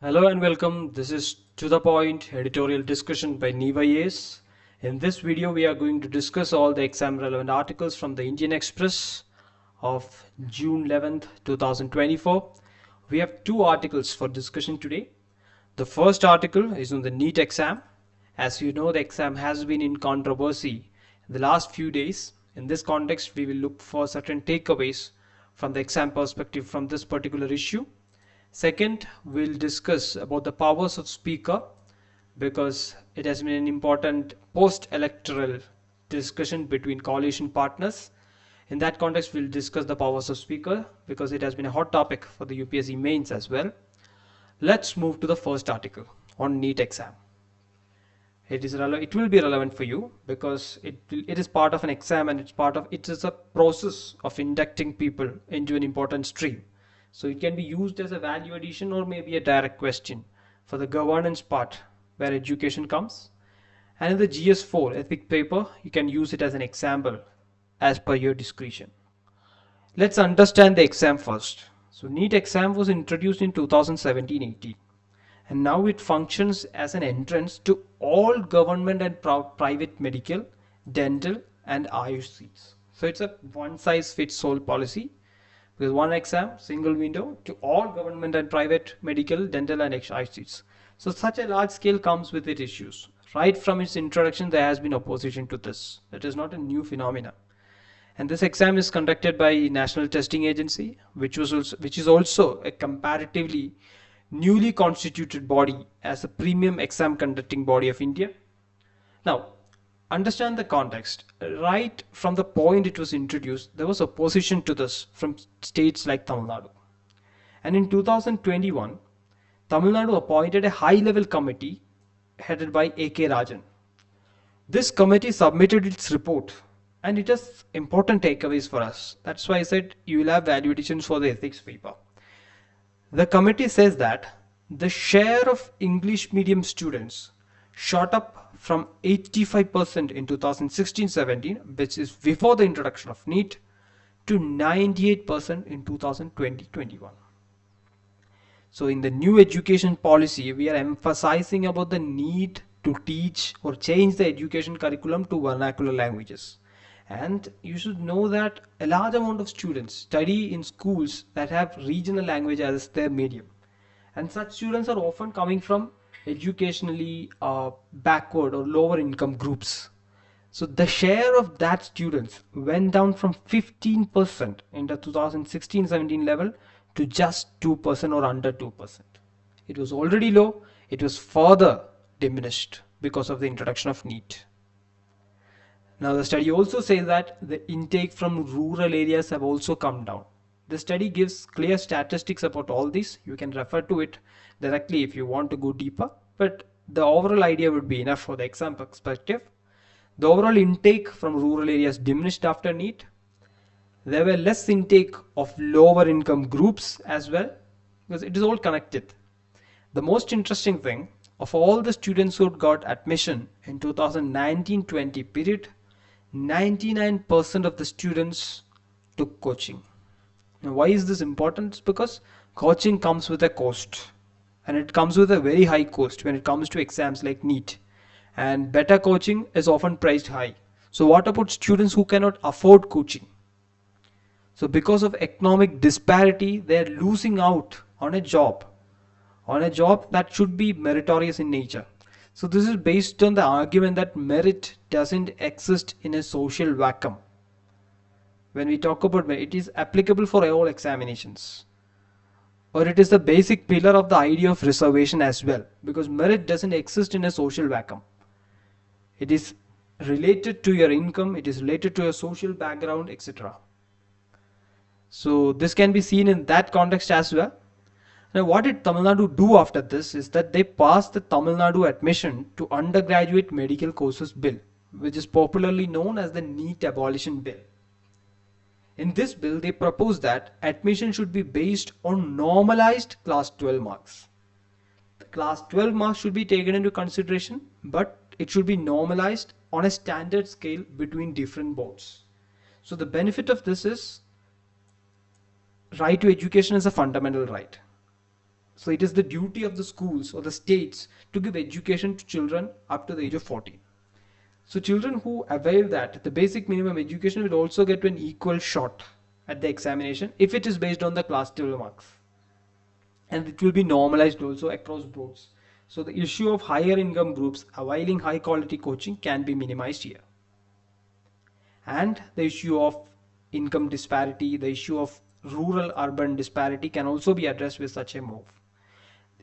Hello and welcome. This is To the Point editorial discussion by Neva Yes. In this video, we are going to discuss all the exam relevant articles from the Indian Express of June 11th, 2024. We have two articles for discussion today. The first article is on the NEET exam. As you know, the exam has been in controversy in the last few days. In this context, we will look for certain takeaways from the exam perspective from this particular issue. Second, we'll discuss about the powers of speaker because it has been an important post-electoral discussion between coalition partners. In that context, we'll discuss the powers of speaker because it has been a hot topic for the UPSC mains as well. Let's move to the first article on NEET exam. It will be relevant for you because it is part of an exam and it is a process of inducting people into an important stream. So it can be used as a value addition or maybe a direct question for the governance part where education comes. And in the GS4 ethic paper, you can use it as an example as per your discretion. Let's understand the exam first. So NEET exam was introduced in 2017-18 and now it functions as an entrance to all government and private medical, dental and Ayush seats. So it's a one size fits all policy with one exam, single window to all government and private medical, dental and Ayush seats. So such a large scale comes with its issues. Right from its introduction, there has been opposition to this. It is not a new phenomenon. And this exam is conducted by National Testing Agency, which is also a comparatively newly constituted body as a premium exam conducting body of India. Now, understand the context. Right from the point it was introduced, there was opposition to this from states like Tamil Nadu. And in 2021, Tamil Nadu appointed a high-level committee headed by A.K. Rajan. This committee submitted its report and it has important takeaways for us. That's why I said you will have value additions for the ethics paper. The committee says that the share of English medium students shot up from 85% in 2016-17, which is before the introduction of NEET, to 98% in 2020-21. So in the new education policy, we are emphasizing about the need to teach or change the education curriculum to vernacular languages. And you should know that a large amount of students study in schools that have regional language as their medium. And such students are often coming from educationally backward or lower income groups. So the share of that students went down from 15% in the 2016-17 level to just 2% or under 2%. It was already low, it was further diminished because of the introduction of NEET. Now the study also says that the intake from rural areas have also come down. The study gives clear statistics about all this. You can refer to it directly if you want to go deeper, but the overall idea would be enough for the exam perspective. The overall intake from rural areas diminished after NEET. There were less intake of lower income groups as well because it is all connected. The most interesting thing, of all the students who got admission in 2019-20 period, 99% of the students took coaching. Now, why is this important? It's because coaching comes with a cost and it comes with a very high cost when it comes to exams like NEET, and better coaching is often priced high. So what about students who cannot afford coaching? So because of economic disparity, they are losing out on a job that should be meritorious in nature. So this is based on the argument that merit doesn't exist in a social vacuum. When we talk about merit, it is applicable for all examinations. Or it is the basic pillar of the idea of reservation as well, because merit doesn't exist in a social vacuum. It is related to your income, it is related to your social background, etc. So this can be seen in that context as well. Now what did Tamil Nadu do after this is that they passed the Tamil Nadu Admission to Undergraduate Medical Courses Bill, which is popularly known as the NEET Abolition Bill. In this bill, they proposed that admission should be based on normalized class 12 marks. The class 12 marks should be taken into consideration, but it should be normalized on a standard scale between different boards. So the benefit of this is right to education is a fundamental right. So it is the duty of the schools or the states to give education to children up to the age of 14. So children who avail that, the basic minimum education will also get an equal shot at the examination if it is based on the class 12 marks. And it will be normalized also across boards. So the issue of higher income groups availing high quality coaching can be minimized here. And the issue of income disparity, the issue of rural urban disparity can also be addressed with such a move.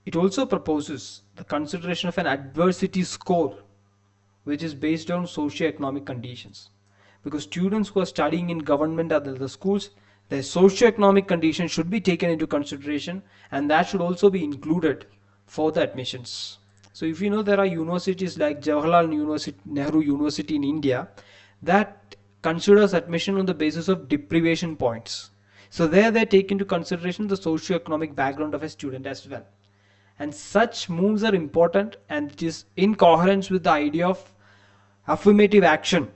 It also proposes the consideration of an adversity score which is based on socio-economic conditions. Because students who are studying in government or the schools, their socio-economic conditions should be taken into consideration, and that should also be included for the admissions. So if you know, there are universities like Jawaharlal University, Nehru University in India that considers admission on the basis of deprivation points. So there they take into consideration the socio-economic background of a student as well. And such moves are important, and it is in coherence with the idea of affirmative action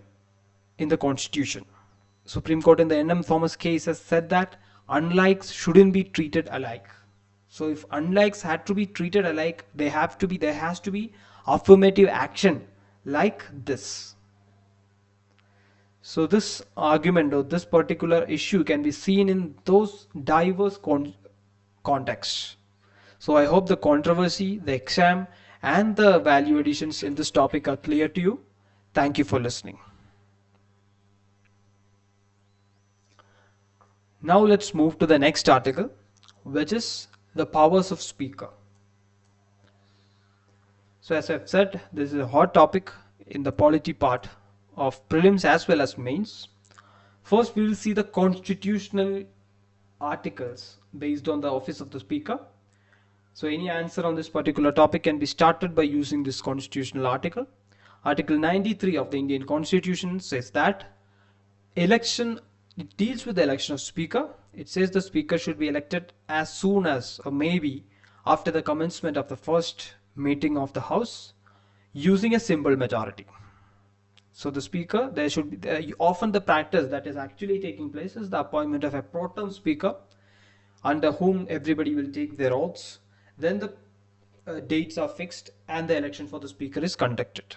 in the constitution. Supreme Court in the N.M. Thomas case has said that unlikes shouldn't be treated alike. So if unlikes had to be treated alike, there has to be affirmative action like this. So this argument or this particular issue can be seen in those diverse contexts. So I hope the controversy, the exam, and the value additions in this topic are clear to you. Thank you for listening. Now let's move to the next article, which is the powers of speaker. So as I've said, this is a hot topic in the polity part of prelims as well as mains. First, we will see the constitutional articles based on the office of the speaker. So any answer on this particular topic can be started by using this constitutional article. Article 93 of the Indian Constitution says that election, it deals with the election of speaker. It says the speaker should be elected as soon as or maybe after the commencement of the first meeting of the House using a simple majority. So the speaker, there should be often the practice that is actually taking place is the appointment of a pro tem speaker under whom everybody will take their oaths. Then the dates are fixed and the election for the speaker is conducted.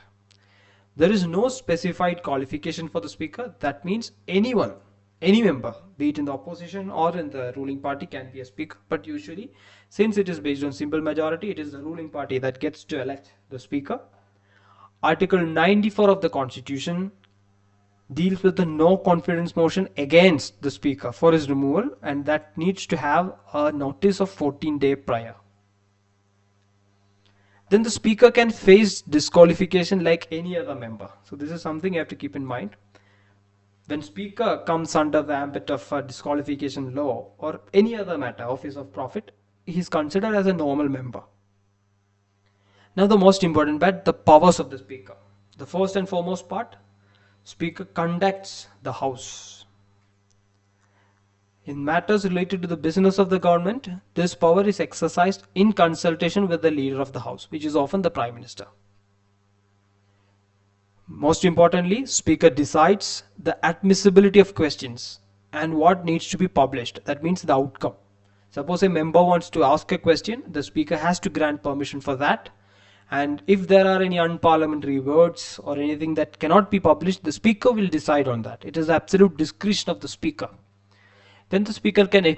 There is no specified qualification for the speaker. That means anyone, any member, be it in the opposition or in the ruling party, can be a speaker. But usually, since it is based on simple majority, it is the ruling party that gets to elect the speaker. Article 94 of the Constitution deals with the no confidence motion against the speaker for his removal, and that needs to have a notice of 14 days prior. Then the speaker can face disqualification like any other member. So this is something you have to keep in mind. When speaker comes under the ambit of disqualification law or any other matter, office of profit, he is considered as a normal member. Now the most important part, the powers of the speaker. The first and foremost part, speaker conducts the House. In matters related to the business of the government, this power is exercised in consultation with the leader of the House, which is often the Prime Minister. Most importantly, speaker decides the admissibility of questions and what needs to be published. That means the outcome. Suppose a member wants to ask a question, the speaker has to grant permission for that. And if there are any unparliamentary words or anything that cannot be published, the speaker will decide on that. It is the absolute discretion of the speaker. Then the speaker can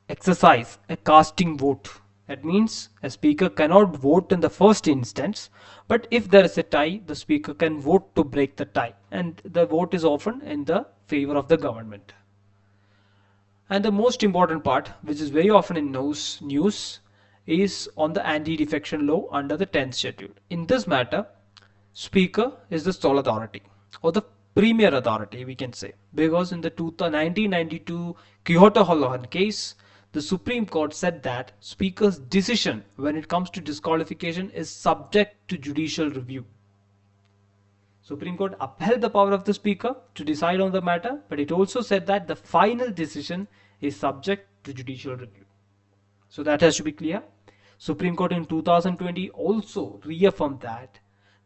exercise a casting vote. That means a speaker cannot vote in the first instance, but if there is a tie, the speaker can vote to break the tie. And the vote is often in the favor of the government. And the most important part, which is very often in news, is on the anti-defection law under the 10th schedule. In this matter, speaker is the sole authority or the premier authority, we can say, because in the 1992 Kyoto-Holohan case, the Supreme Court said that speaker's decision when it comes to disqualification is subject to judicial review. Supreme Court upheld the power of the speaker to decide on the matter, but it also said that the final decision is subject to judicial review. So that has to be clear. Supreme Court in 2020 also reaffirmed that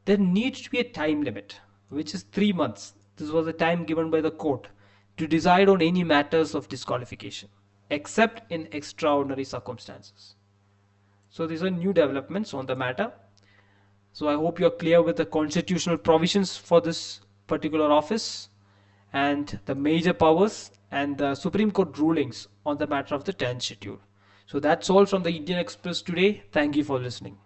there needs to be a time limit, which is 3 months. This was the time given by the court to decide on any matters of disqualification, except in extraordinary circumstances. So these are new developments on the matter. So I hope you're clear with the constitutional provisions for this particular office and the major powers and the Supreme Court rulings on the matter of the 10th schedule. So that's all from the Indian Express today. Thank you for listening.